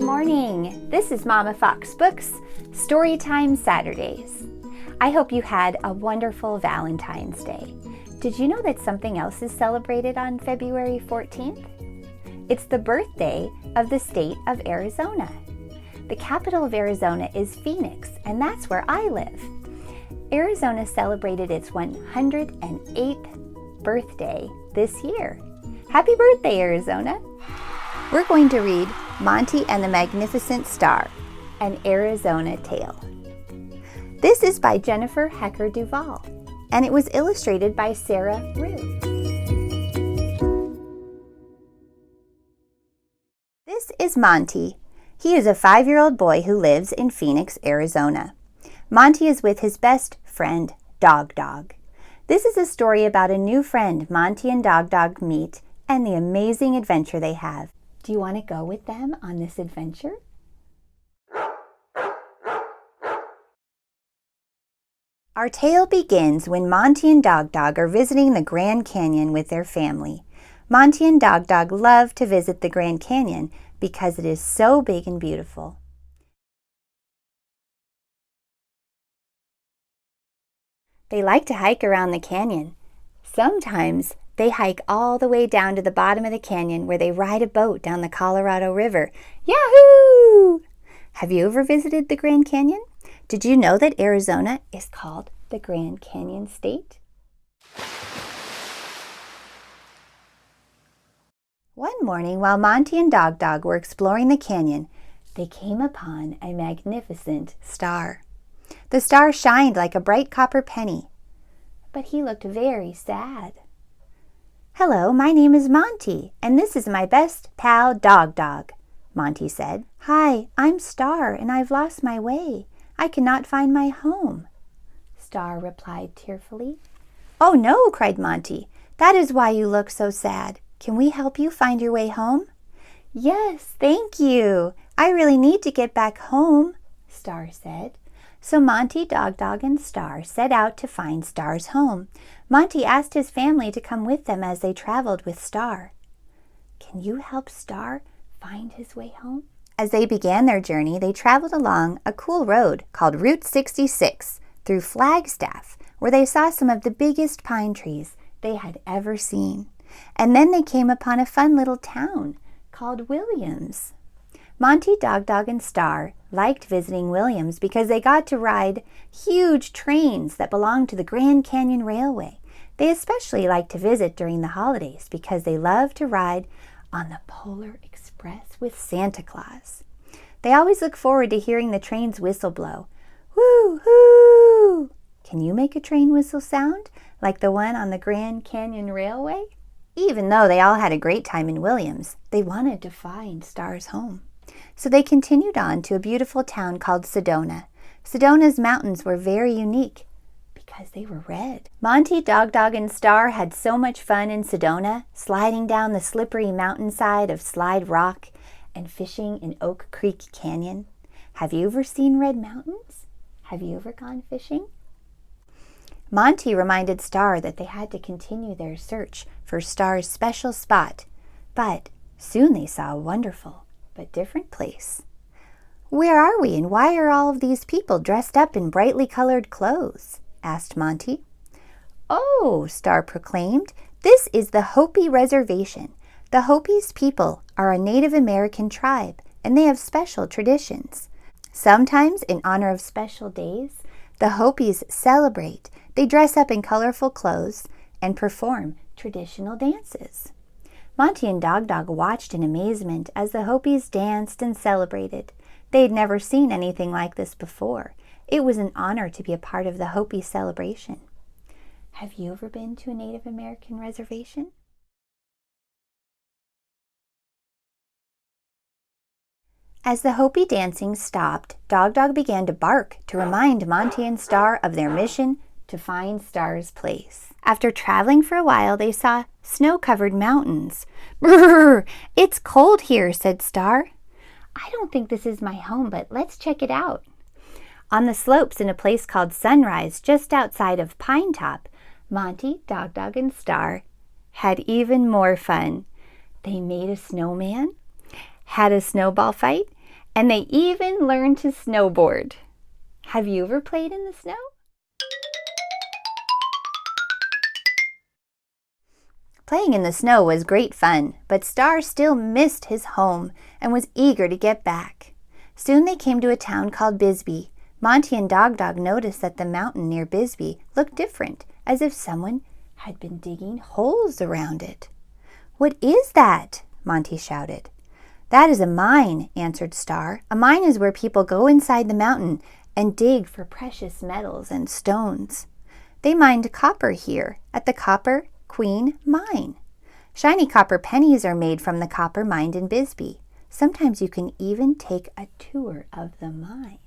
Good morning. This is Mamafox Books, Storytime Saturdays. I hope you had a wonderful Valentine's Day. Did you know that something else is celebrated on February 14th? It's the birthday of the state of Arizona. The capital of Arizona is Phoenix, and that's where I live. Arizona celebrated its 108th birthday this year. Happy birthday, Arizona! We're going to read Monte and the Magnificent Star, an Arizona Tale. This is by Jennifer Hecker DuVal, and it was illustrated by Sara Ruhe. This is Monte. He is a 5-year-old boy who lives in Phoenix, Arizona. Monte is with his best friend, Dog. This is a story about a new friend Monte and Dog meet and the amazing adventure they have. Do you want to go with them on this adventure? Our tale begins when Monte and Dog are visiting the Grand Canyon with their family. Monte and Dog love to visit the Grand Canyon because it is so big and beautiful. They like to hike around the canyon. Sometimes they hike all the way down to the bottom of the canyon where they ride a boat down the Colorado River. Yahoo! Have you ever visited the Grand Canyon? Did you know that Arizona is called the Grand Canyon State? One morning, while Monte and Dog were exploring the canyon, they came upon a magnificent star. The star shined like a bright copper penny, but he looked very sad. "Hello, my name is Monte, and this is my best pal, Dog," Monte said. "Hi, I'm Star, and I've lost my way. I cannot find my home," Star replied tearfully. "Oh no," cried Monte. "That is why you look so sad. Can we help you find your way home?" "Yes, thank you. I really need to get back home," Star said. So Monte, Dog, and Star set out to find Star's home. Monte asked his family to come with them as they traveled with Star. "Can you help Star find his way home?" As they began their journey, they traveled along a cool road called Route 66 through Flagstaff, where they saw some of the biggest pine trees they had ever seen. And then they came upon a fun little town called Williams. Monte, Dog, and Star liked visiting Williams because they got to ride huge trains that belonged to the Grand Canyon Railway. They especially liked to visit during the holidays because they loved to ride on the Polar Express with Santa Claus. They always look forward to hearing the train's whistle blow. Woo-hoo! Can you make a train whistle sound like the one on the Grand Canyon Railway? Even though they all had a great time in Williams, they wanted to find Star's home. So they continued on to a beautiful town called Sedona. Sedona's mountains were very unique because they were red. Monte, Dog, and Star had so much fun in Sedona, sliding down the slippery mountainside of Slide Rock and fishing in Oak Creek Canyon. Have you ever seen red mountains? Have you ever gone fishing? Monte reminded Star that they had to continue their search for Star's special spot, but soon they saw a wonderful but different place. "Where are we, and why are all of these people dressed up in brightly colored clothes?" asked Monte. "Oh," Star proclaimed, "this is the Hopi Reservation. The Hopi's people are a Native American tribe, and they have special traditions. Sometimes, in honor of special days, the Hopis celebrate. They dress up in colorful clothes and perform traditional dances." Monte and Dog watched in amazement as the Hopis danced and celebrated. They had never seen anything like this before. It was an honor to be a part of the Hopi celebration. Have you ever been to a Native American reservation? As the Hopi dancing stopped, Dog began to bark to remind Monte and Star of their mission to find Star's place. After traveling for a while, they saw snow-covered mountains. "Brrr, it's cold here," said Star. "I don't think this is my home, but let's check it out." On the slopes in a place called Sunrise, just outside of Pine Top, Monte, Dog, and Star had even more fun. They made a snowman, had a snowball fight, And they even learned to snowboard. Have you ever played in the snow? Playing in the snow was great fun, but Star still missed his home and was eager to get back. Soon they came to a town called Bisbee. Monte and Dog Dog noticed that the mountain near Bisbee looked different, as if someone had been digging holes around it. "What is that?" Monte shouted. "That is a mine," answered Star. "A mine is where people go inside the mountain and dig for precious metals and stones. They mined copper here at the Copper Queen Mine. Shiny copper pennies are made from the copper mined in Bisbee. Sometimes you can even take a tour of the mine."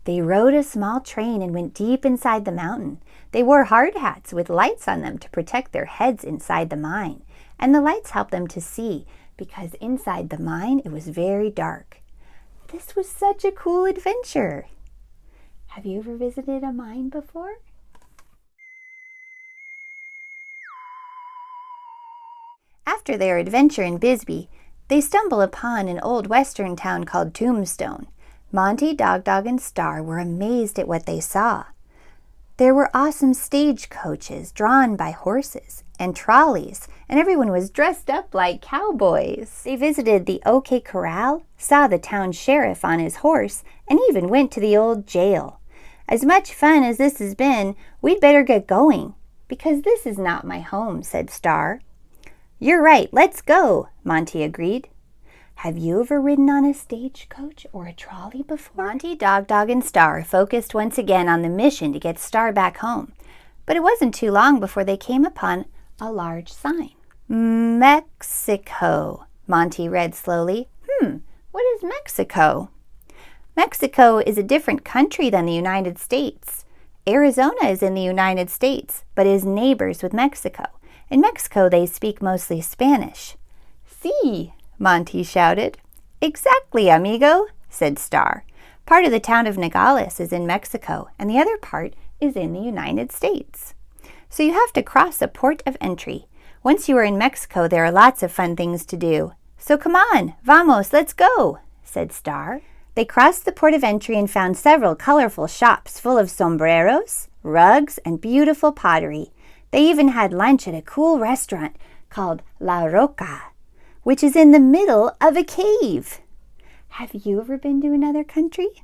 They rode a small train and went deep inside the mountain. They wore hard hats with lights on them to protect their heads inside the mine. And the lights helped them to see, because inside the mine it was very dark. This was such a cool adventure. Have you ever visited a mine before? After their adventure in Bisbee, they stumble upon an old western town called Tombstone. Monte, Dog Dog, and Star were amazed at what they saw. There were awesome stagecoaches drawn by horses and trolleys, and everyone was dressed up like cowboys. They visited the OK Corral, saw the town sheriff on his horse, and even went to the old jail. "As much fun as this has been, we'd better get going, because this is not my home," said Star. "You're right, let's go," Monte agreed. Have you ever ridden on a stagecoach or a trolley before? Monte, Dog Dog, and Star focused once again on the mission to get Star back home. But it wasn't too long before they came upon a large sign. "Mexico," Monte read slowly. What is Mexico?" "Mexico is a different country than the United States. Arizona is in the United States, but is neighbors with Mexico. In Mexico, they speak mostly Spanish." "Sí!" Monte shouted. "Exactly, amigo," said Star. "Part of the town of Nogales is in Mexico, and the other part is in the United States. So you have to cross a port of entry. Once you are in Mexico, there are lots of fun things to do. So come on, vamos, let's go," said Star. They crossed the port of entry and found several colorful shops full of sombreros, rugs, and beautiful pottery. They even had lunch at a cool restaurant called La Roca, which is in the middle of a cave. Have you ever been to another country?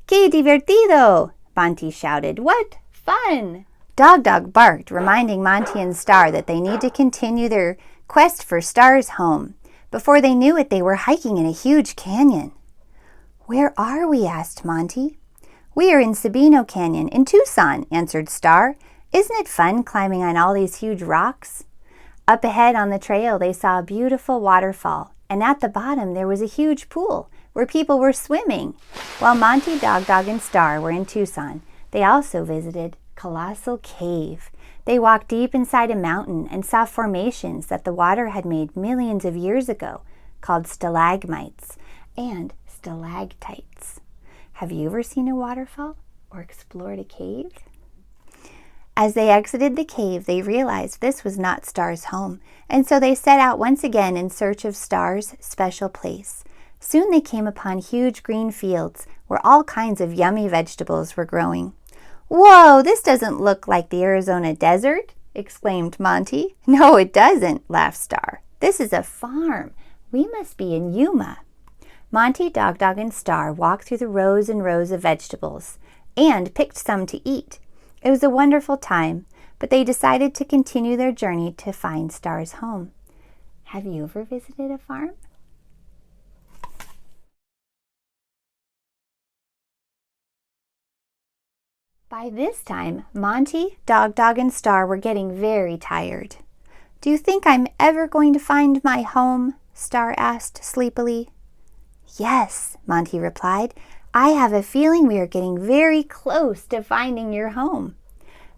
"Qué divertido!" Monte shouted. "What fun!" Dog Dog barked, reminding Monte and Star that they need to continue their quest for Star's home. Before they knew it, they were hiking in a huge canyon. "Where are we?" asked Monte. "We are in Sabino Canyon in Tucson," answered Star. "Isn't it fun climbing on all these huge rocks?" Up ahead on the trail, they saw a beautiful waterfall, and at the bottom there was a huge pool where people were swimming. While Monte, Dog Dog, and Star were in Tucson, they also visited Colossal Cave. They walked deep inside a mountain and saw formations that the water had made millions of years ago, called stalagmites and stalactites. Have you ever seen a waterfall or explored a cave? As they exited the cave, they realized this was not Star's home, and so they set out once again in search of Star's special place. Soon they came upon huge green fields where all kinds of yummy vegetables were growing. "Whoa, this doesn't look like the Arizona desert," exclaimed Monte. "No, it doesn't," laughed Star. "This is a farm. We must be in Yuma." Monte, Dog Dog, and Star walked through the rows and rows of vegetables and picked some to eat. It was a wonderful time, but they decided to continue their journey to find Star's home. Have you ever visited a farm? By this time, Monte, Dog Dog, and Star were getting very tired. "Do you think I'm ever going to find my home?" Star asked sleepily. "Yes," Monte replied. "I have a feeling we are getting very close to finding your home."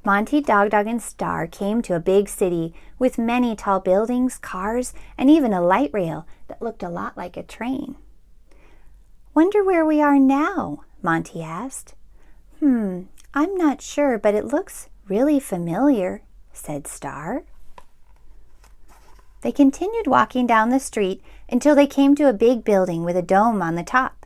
Monte, Dog Dog, and Star came to a big city with many tall buildings, cars, and even a light rail that looked a lot like a train. "Wonder where we are now?" Monte asked. I'm not sure, but it looks really familiar," said Star. They continued walking down the street until they came to a big building with a dome on the top.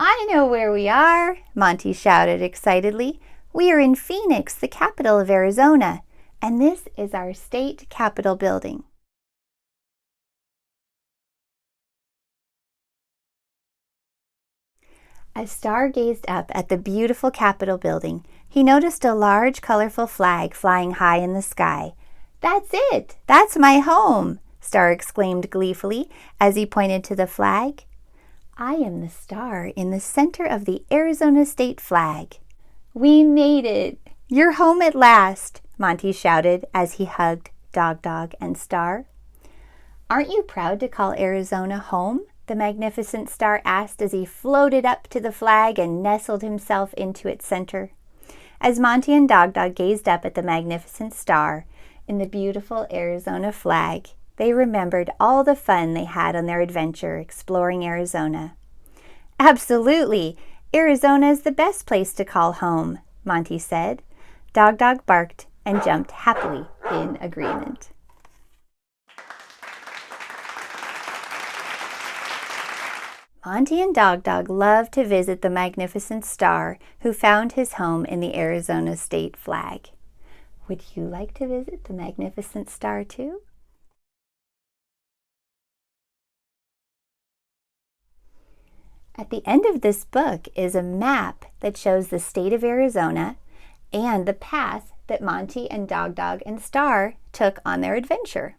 I know where we are, Monte shouted excitedly. We are in Phoenix, the capital of Arizona, and this is our state capitol building. As Star gazed up at the beautiful Capitol building, he noticed a large, colorful flag flying high in the sky. "That's it! That's my home!" Star exclaimed gleefully as he pointed to the flag. "I am the star in the center of the Arizona state flag." "We made it! You're home at last!" Monte shouted as he hugged Dog Dog and Star. "Aren't you proud to call Arizona home?" the magnificent Star asked as he floated up to the flag and nestled himself into its center. As Monte and Dog Dog gazed up at the magnificent star in the beautiful Arizona flag, they remembered all the fun they had on their adventure exploring Arizona. "Absolutely! Arizona is the best place to call home," Monte said. Dog Dog barked and jumped happily in agreement. Monte and Dog Dog loved to visit the magnificent star who found his home in the Arizona state flag. Would you like to visit the magnificent star too? At the end of this book is a map that shows the state of Arizona and the path that Monte and Dog Dog and Star took on their adventure.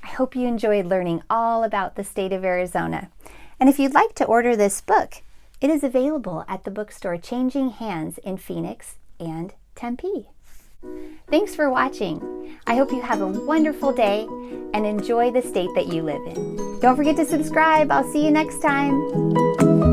I hope you enjoyed learning all about the state of Arizona. And if you'd like to order this book, it is available at the bookstore Changing Hands in Phoenix and Tempe. Thanks for watching. I hope you have a wonderful day and enjoy the state that you live in. Don't forget to subscribe. I'll see you next time.